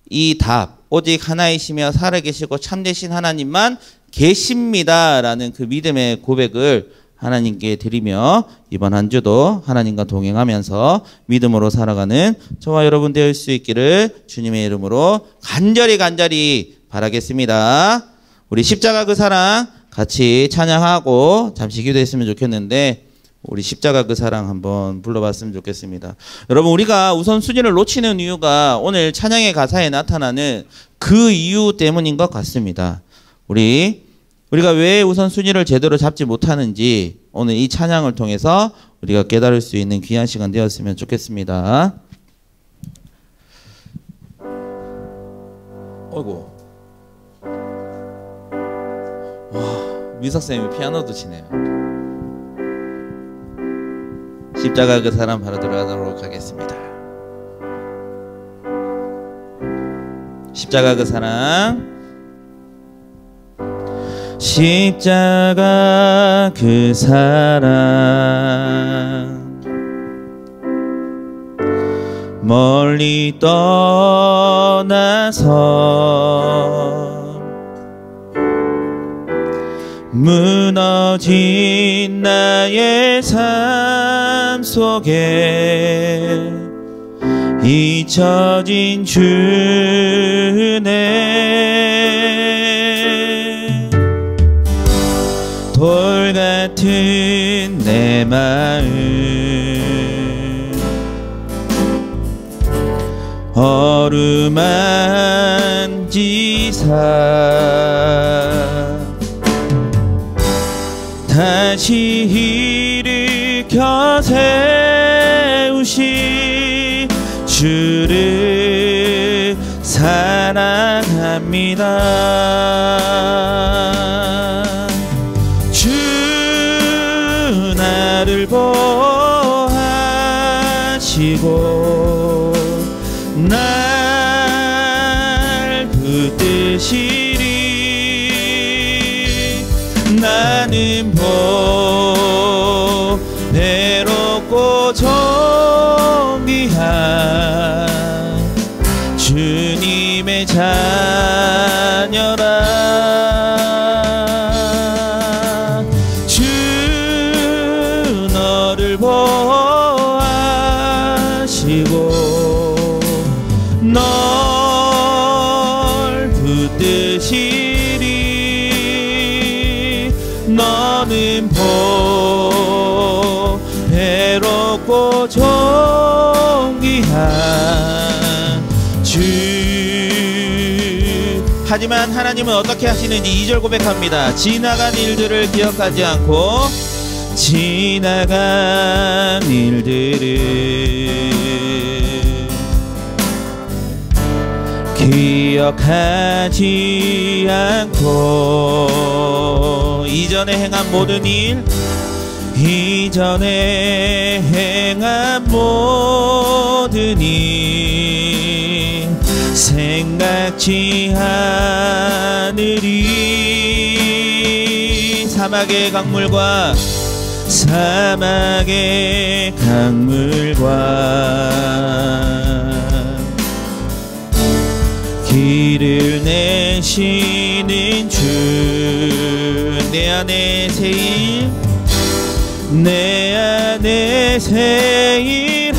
이 답 오직 하나이시며 살아계시고 참되신 하나님만 계십니다라는 그 믿음의 고백을 하나님께 드리며 이번 한 주도 하나님과 동행하면서 믿음으로 살아가는 저와 여러분 되실 수 있기를 주님의 이름으로 간절히 바라겠습니다. 우리 십자가 그 사랑 같이 찬양하고 잠시 기도했으면 좋겠는데 우리 십자가 그 사랑 한번 불러봤으면 좋겠습니다. 여러분 우리가 우선 순위를 놓치는 이유가 오늘 찬양의 가사에 나타나는 그 이유 때문인 것 같습니다. 우리가 왜 우선 순위를 제대로 잡지 못하는지 오늘 이 찬양을 통해서 우리가 깨달을 수 있는 귀한 시간 되었으면 좋겠습니다. 어이구. 와, 미석쌤이 피아노도 치네요. 십자가 그 사람 바로 들어가도록 하겠습니다. 십자가 그 사람 십자가 그 사랑 멀리 떠나서 무너진 나의 삶 속에 잊혀진 주네 돌 같은 내 마음 어루만지사 다시 일으켜 세우시 주를 사랑합니다. 주 나를 보하시고 날 붙드시리 나는 외롭고 정비해 귀한 주님의 자녀라. 주 너를 보호하시고 널 붙드시리. 너는 보배롭고 존귀한 주. 하지만 하나님은 어떻게 하시는지 2절 고백합니다. 지나간 일들을 기억하지 않고 지나간 일들을 기억하지 않고 이전에 행한 모든 일, 이전에 행한 모든 일 생각지 않으리. 사막의 강물과 사막의 강물과 길을 내시는 주. 내 안에 새일, 내 안에 새일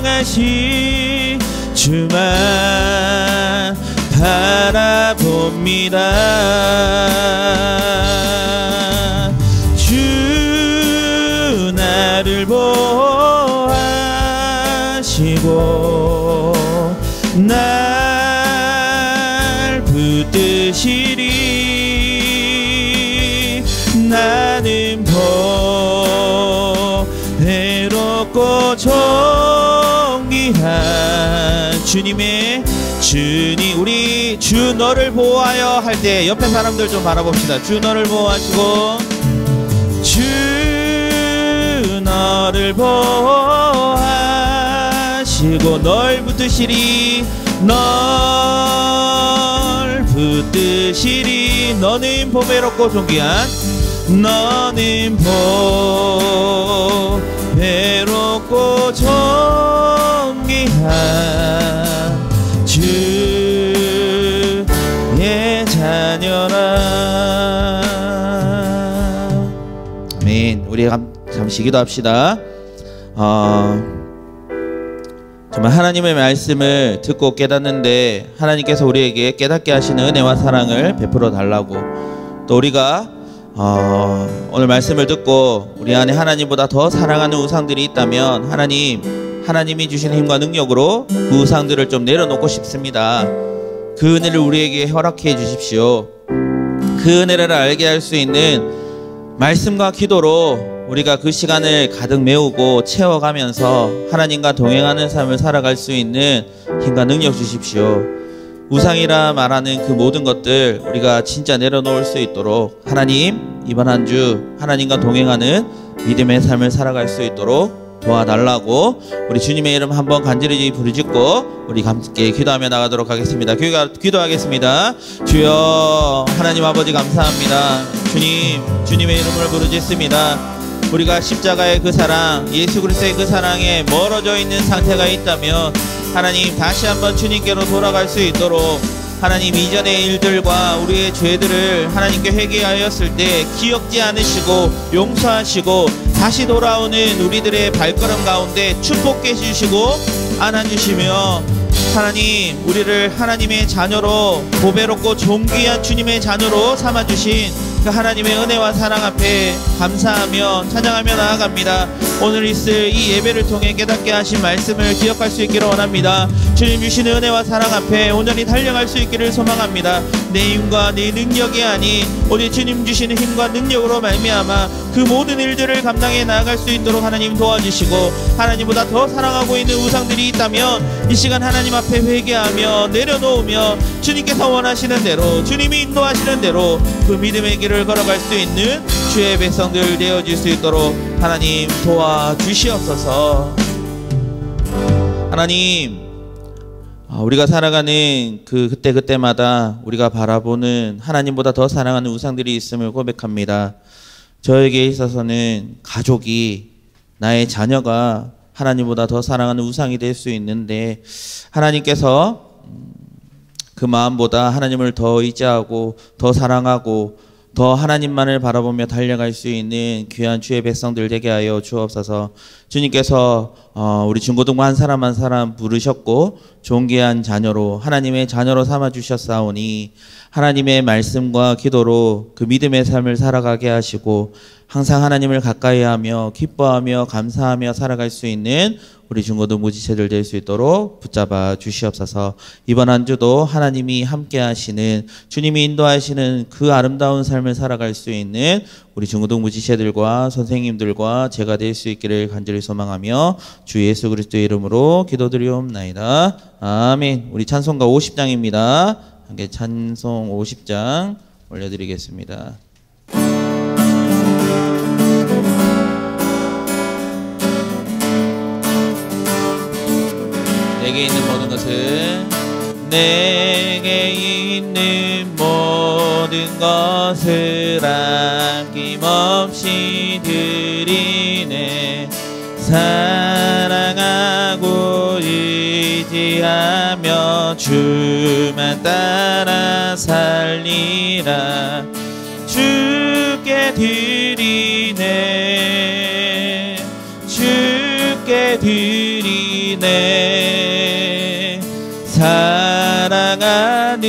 행하시 주만 바라봅니다. 주 나를 보호하시고 날 붙드시리. 나는 보배롭고 존귀한 주님의 주님. 우리 주 너를 보호하여 할 때 옆에 사람들 좀 바라봅시다. 주 너를 보호하시고 주 너를 보호하시고 널 붙드시리. 널 붙드시리. 너는 보배롭고 존귀한, 너는 보배롭고 존귀한 주의 자녀라. 아멘. 우리 잠시 기도합시다. 정말 하나님의 말씀을 듣고 깨닫는데 하나님께서 우리에게 깨닫게 하시는 은혜와 사랑을 베풀어 달라고, 또 우리가 오늘 말씀을 듣고 우리 안에 하나님보다 더 사랑하는 우상들이 있다면 하나님이 주시는 힘과 능력으로 그 우상들을 좀 내려놓고 싶습니다. 그 은혜를 우리에게 허락해 주십시오. 그 은혜를 알게 할 수 있는 말씀과 기도로 우리가 그 시간을 가득 메우고 채워가면서 하나님과 동행하는 삶을 살아갈 수 있는 힘과 능력 주십시오. 우상이라 말하는 그 모든 것들 우리가 진짜 내려놓을 수 있도록 하나님, 이번 한 주 하나님과 동행하는 믿음의 삶을 살아갈 수 있도록 도와달라고 우리 주님의 이름 한번 간절히 부르짖고 우리 함께 기도하며 나가도록 하겠습니다. 기도하겠습니다. 주여 하나님 아버지 감사합니다. 주님의 이름을 부르짖습니다. 우리가 십자가의 그 사랑, 예수 그리스도의 그 사랑에 멀어져 있는 상태가 있다면 하나님 다시 한번 주님께로 돌아갈 수 있도록 하나님 이전의 일들과 우리의 죄들을 하나님께 회개하였을 때 기억지 않으시고 용서하시고 다시 돌아오는 우리들의 발걸음 가운데 축복해 주시고 안아주시며 하나님 우리를 하나님의 자녀로 보배롭고 존귀한 주님의 자녀로 삼아주신 그 하나님의 은혜와 사랑 앞에 감사하며 찬양하며 나아갑니다. 오늘 있을 이 예배를 통해 깨닫게 하신 말씀을 기억할 수 있기를 원합니다. 주님 주시는 은혜와 사랑 앞에 온전히 달려갈 수 있기를 소망합니다. 내 힘과 내 능력이 아닌 오직 주님 주시는 힘과 능력으로 말미암아 그 모든 일들을 감당해 나아갈 수 있도록 하나님 도와주시고 하나님보다 더 사랑하고 있는 우상들이 있다면 이 시간 하나님 앞에 회개하며 내려놓으며 주님께서 원하시는 대로 주님이 인도하시는 대로 그 믿음의 길을 걸어갈 수 있는 주의 백성들 되어질 수 있도록 하나님 도와주시옵소서. 하나님 우리가 살아가는 그때마다 우리가 바라보는 하나님보다 더 사랑하는 우상들이 있음을 고백합니다. 저에게 있어서는 가족이, 나의 자녀가 하나님보다 더 사랑하는 우상이 될 수 있는데 하나님께서 그 마음보다 하나님을 더 의지하고 더 사랑하고 더 하나님만을 바라보며 달려갈 수 있는 귀한 주의 백성들 되게 하여 주옵소서. 주님께서 우리 중고등부 한 사람 한 사람 부르셨고 존귀한 자녀로 하나님의 자녀로 삼아 주셨사오니 하나님의 말씀과 기도로 그 믿음의 삶을 살아가게 하시고 항상 하나님을 가까이 하며 기뻐하며 감사하며 살아갈 수 있는 우리 중고등부 지체들 될 수 있도록 붙잡아 주시옵소서. 이번 한 주도 하나님이 함께 하시는 주님이 인도하시는 그 아름다운 삶을 살아갈 수 있는 우리 중고등부 지체들과 선생님들과 제가 될 수 있기를 간절히 소망하며 주 예수 그리스도의 이름으로 기도드리옵나이다. 아멘. 우리 찬송가 50장입니다. 함께 찬송 50장 올려드리겠습니다. 내게 있는 모든 것을 내게 있는 모든 것을 아낌없이 드리네. 사랑하고 의지하며 주만 따라 살리라. 주께 드리네. 주께 드리네. 사랑하는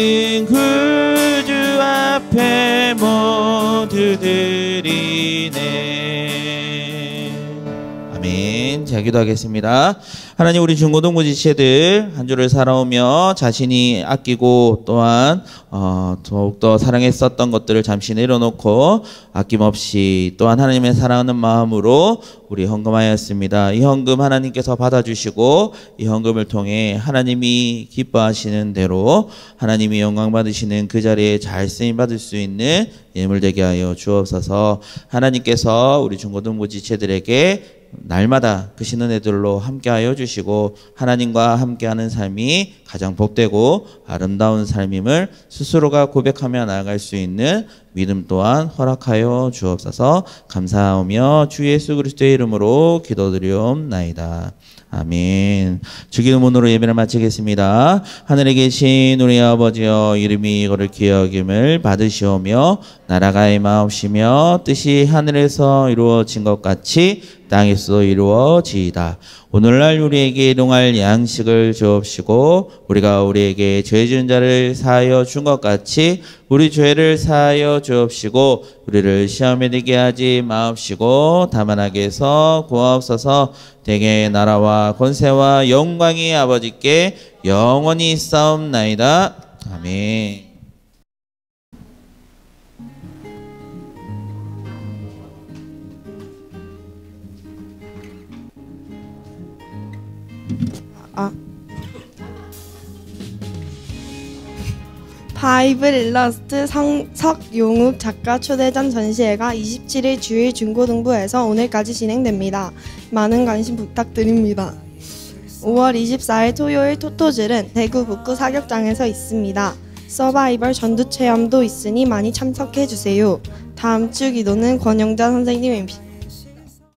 구주 앞에 모두 드리네. 아멘. 자, 기도하겠습니다. 하나님, 우리 중고등부 지체들 한 주를 살아오며 자신이 아끼고 또한 더욱더 사랑했었던 것들을 잠시 내려놓고 아낌없이 또한 하나님의 사랑하는 마음으로 우리 헌금하였습니다. 이 헌금 하나님께서 받아주시고 이 헌금을 통해 하나님이 기뻐하시는 대로 하나님이 영광 받으시는 그 자리에 잘 쓰임받을 수 있는 예물 되게 하여 주옵소서. 하나님께서 우리 중고등부 지체들에게 날마다 그 신은혜들로 함께하여 주시고 하나님과 함께하는 삶이 가장 복되고 아름다운 삶임을 스스로가 고백하며 나아갈 수 있는 믿음 또한 허락하여 주옵소서. 감사하며 주 예수 그리스도의 이름으로 기도드리옵나이다. 아멘. 주기도문으로 예배를 마치겠습니다. 하늘에 계신 우리 아버지여, 이름이 이거를 기억임을 받으시오며 나라가 임하옵시며 뜻이 하늘에서 이루어진 것 같이 땅에서도 이루어지이다. 오늘날 우리에게 일용할 양식을 주옵시고 우리가 우리에게 죄 지은 자를 사하여 준 것 같이 우리 죄를 사하여 주옵시고 우리를 시험에 들게 하지 마옵시고 다만 악에서 구하옵소서. 대개의 나라와 권세와 영광이 아버지께 영원히 있사옵나이다. 아멘. 바이블 일러스트 석용욱 작가 초대전 전시회가 27일 주일 중고등부에서 오늘까지 진행됩니다. 많은 관심 부탁드립니다. 5월 24일 토요일 토토즐은 대구 북구 사격장에서 있습니다. 서바이벌 전투체험도 있으니 많이 참석해주세요. 다음 주 기도는 권영자 선생님입니다.